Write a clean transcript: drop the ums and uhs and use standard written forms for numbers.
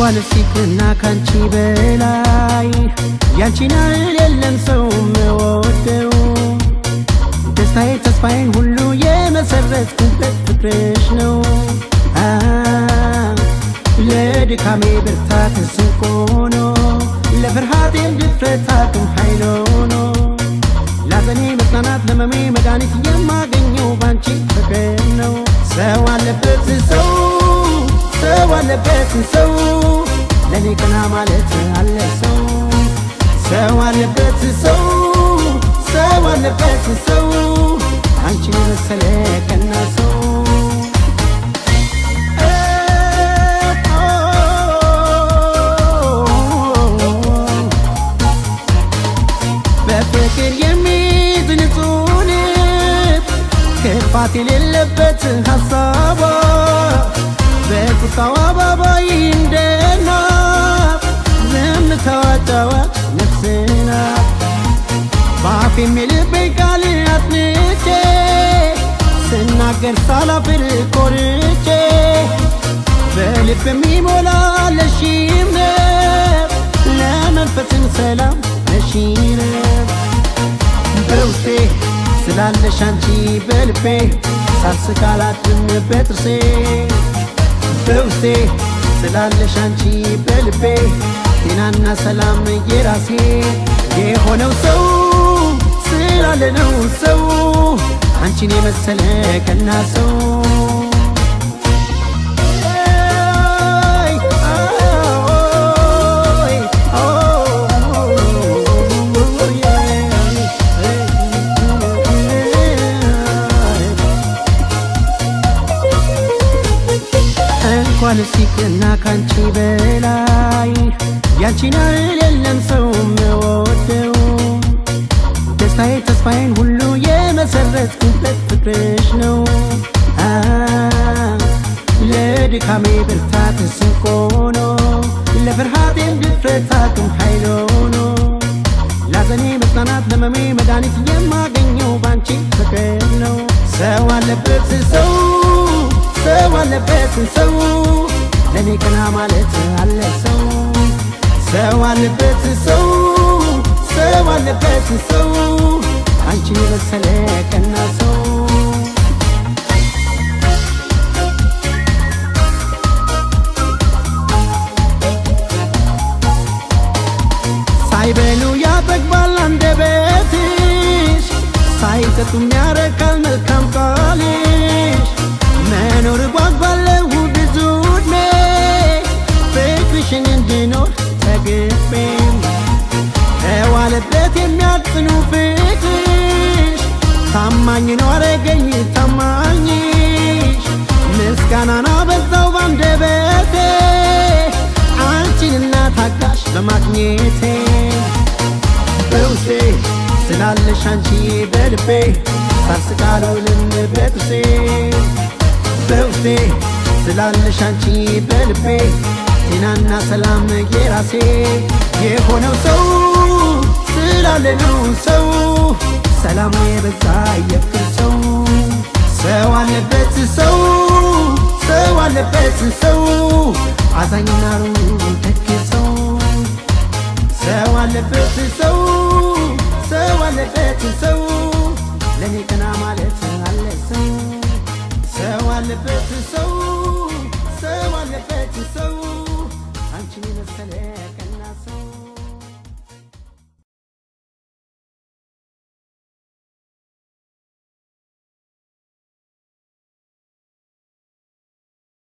እንኳን ሲክና ካንቺ በላይ ያንቺን አይደለም ሰው መወደው ደስታዬ ተስፋዬን ሁሉ የመሰረትኩበት ፍቅርሽ ነው ለድካሜ ብርታት ስንቅ ሆኖ ለፍርሃቴም ድፍረት አቅም ኃይል ሆኖ ላዘኔ መጽናናት ለመሜ መድኃኒት የማገኘው ባንቺ ፍቅር ነው ሰው አለበት ሰው ለኔ ቀና ማለት አለ ሰው አለበት ሰው አንቺን መሰለ ቀና ሰው በፍቅር የሚዝን ጽኑት ክፋት የሌለበት ሀሳቧ በቁጣዋ አባባይ እንደናት ዝምታዋ ጨዋች ነፍስ ናት በአፌም የልቤን ቃል አጥንቼ ስናገር ሳላፍር ኮርቼ በልብ የሚሞላ ለሺነት ለመንፈስም ሰላም ለሺነት በውስጤ ስላለሽ አንቺ በልቤ ሳስቅ አላድርም በጥርሴ በውስጤ ስላለሽ አንቺ በልቤ ጤናና ሰላም የራሴ የሆነው ሰው ስላለ ነው ሰው አንቺን የመሰለ ቀና ሰው እንኳን ሲክና ካንቺ በላይ ያንቺን አይደለም ሰው መወደው ደስታዬ ተስፋዬን ሁሉ የመሰረትኩበት ፍቅርሽ ነው ለድካሜ ብርታት ስንቅ ሆኖ ለፍርሃቴም ድፍረት አቅም ኃይል ሆኖ ላዘኔ መጽናናት ለመሜ መድኃኒት የማገኘው ባንቺ ፍቅር ነው ሰው አለበት ሰው ለኔ ቀና ማለት አለ ሰው አለበት ሰው አንቺን የመሰለ ቀና ሰው ሳይበሉ ያጠግባል አንደበትሽ ሳይጠጡም ያረካል መልካም ቃልሽ መኖር ጓጓለሁ ብዙ ዕድሜ ፍቅርሽን እንድኖር ተግቤም ከዋለበት የሚያጽኑ ፍቅርሽ ታማኝ ነው አረገኝ ታማኝሽ ምስጋናን አበዛው ባንደበቴ አንቺንና ታጋሽ በማግኘቴ በውስጤ ስላለሽ አንቺ በልቤ ሳስቅ አልውልም በጥርሴ በውስጤ ስላለሽ አንቺ በልቤ ጤናና ሰላም የራሴ የሆነው ሰው ስላለ ነው ሰው ሰላሙ የበዛ የፍቅር ሰው አለበት ሰው አዛኝና ሩህ ደግ ሰው አለበት ሰው ለኔ ቀና ማለት አለ ሰው አለበት ሰው አንቺን የመሰለ